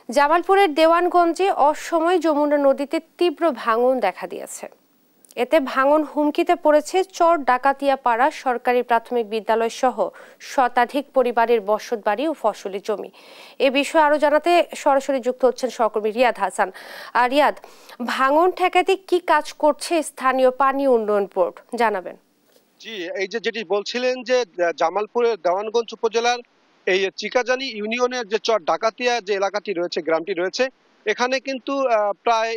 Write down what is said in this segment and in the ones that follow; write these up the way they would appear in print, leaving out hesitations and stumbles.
জামালপুরের দেওয়ানগঞ্জে অসময়ে যমুনা নদীতে তীব্র ভাঙন দেখা দিয়েছে। এতে ভাঙন হুমকিতে পড়েছে চর ডাকাতিয়া পাড়া সরকারি প্রাথমিক বিদ্যালয় সহ শতাধিক পরিবারের বসতবাড়ি ও ফসলি জমি। এ বিষয়ে আরো জানাতে সরাসরি যুক্ত হচ্ছেন সহকর্মী রিয়াদ হাসান। রিয়াদ, ভাঙন ঠেকাতে কি কাজ করছে স্থানীয় পানি উন্নয়ন বোর্ড, জানাবেন। জি, এই যেটি বলছিলেন যে জামালপুরের দেওয়ানগঞ্জ উপজেলার এই চিকাজানি ইউনিয়নের যে চর ডাকাতিয়া যে এলাকাটি রয়েছে, গ্রামটি রয়েছে, এখানে কিন্তু প্রায়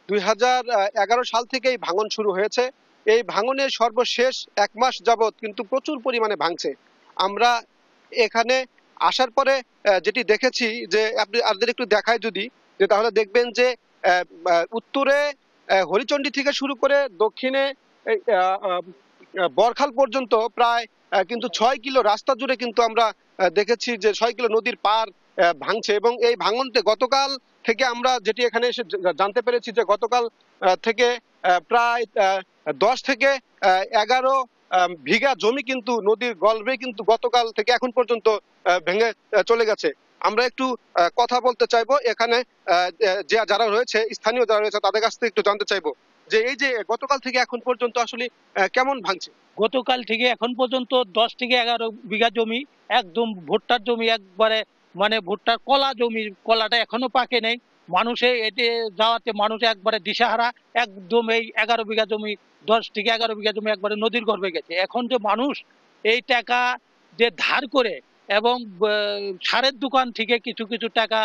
2011 সাল থেকেই ভাঙন শুরু হয়েছে। এই ভাঙনের সর্বশেষ 1 মাস যাবৎ কিন্তু প্রচুর পরিমাণে ভাঙছে। আমরা এখানে আসার পরে যেটি দেখেছি যে আপনাদের একটু দেখায় যদি, যে তাহলে দেখবেন যে উত্তরে হরিচণ্ডী থেকে শুরু করে দক্ষিণে বরখাল পর্যন্ত প্রায় কিন্তু 6 কিলো রাস্তা জুড়ে কিন্তু আমরা দেখেছি যে 6 কিলো নদীর পার ভাঙছে। এবং এই ভাঙনতে গতকাল থেকে আমরা যেটি এখানে এসে জানতে পেরেছি যে গতকাল থেকে প্রায় 10 থেকে 11 বিঘা জমি কিন্তু নদীর গর্ভে কিন্তু গতকাল থেকে এখন পর্যন্ত ভেঙে চলে গেছে। আমরা একটু কথা বলতে চাইবো এখানে যারা রয়েছে, স্থানীয় যারা রয়েছে, তাদের কাছ থেকে একটু জানতে চাইবো যে এই যে গতকাল থেকে এখন পর্যন্ত আসলে কেমন ভাঙছে। গতকাল থেকে এখন পর্যন্ত 10 থেকে 11 বিঘা জমি, একদম ভুট্টার জমি, একবারে মানে ভুট্টার কলা জমি, কলাটা এখনো পাকে নেই। মানুষে এতে যাওয়াতে মানুষ একবারে দিশাহারা। একদম এই 11 বিঘা জমি, 10 থেকে 11 বিঘা জমি একবারে নদীর গর্ভে গেছে। এখন যে মানুষ এই টাকা যে ধার করে এবং সারের দোকান থেকে কিছু কিছু টাকা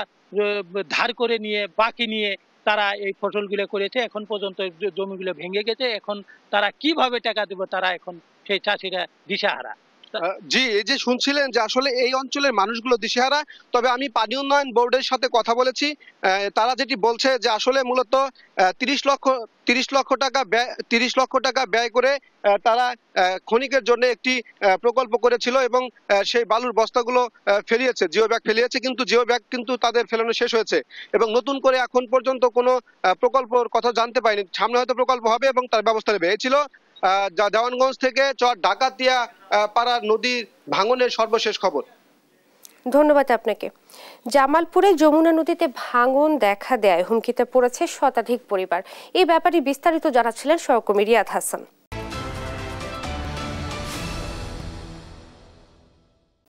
ধার করে নিয়ে বাকি নিয়ে তারা এই ফসলগুলো করেছে। এখন পর্যন্ত জমিগুলো ভেঙে গেছে। এখন তারা কিভাবে টাকা দেবে, তারা এখন সেই চাষিরা দিশাহারা। জি, এই যে শুনছিলেন যে আসলে এই অঞ্চলের মানুষগুলো দিশেহারা। তবে আমি পানি উন্নয়ন বোর্ডের সাথে কথা বলেছি, তারা যেটি বলছে যে আসলে মূলত 30 লক্ষ টাকা ব্যয় করে তারা খনিকের জন্য একটি প্রকল্প করেছিল এবং সেই বালুর বস্তাগুলো ফেলিয়েছে, জিও ব্যাগ ফেলিয়েছে, কিন্তু জিও ব্যাগ কিন্তু তাদের ফেলানো শেষ হয়েছে এবং নতুন করে এখন পর্যন্ত কোনো প্রকল্পর কথা জানতে পাইনি। সামনে হয়তো প্রকল্প হবে এবং তার ব্যবস্থা নেবে। এই ছিল দেওয়ানগঞ্জ থেকে চর ডাকাতিয়া পাড়ার নদীর ভাঙনের সর্বশেষ খবর। ধন্যবাদ আপনাকে। জামালপুরে যমুনা নদীতে ভাঙন দেখা দেয় হুমকিতে পড়েছে শতাধিক পরিবার। এই ব্যাপারে বিস্তারিত জানাচ্ছিলেন সহকর্মী রিয়াদ হাসান।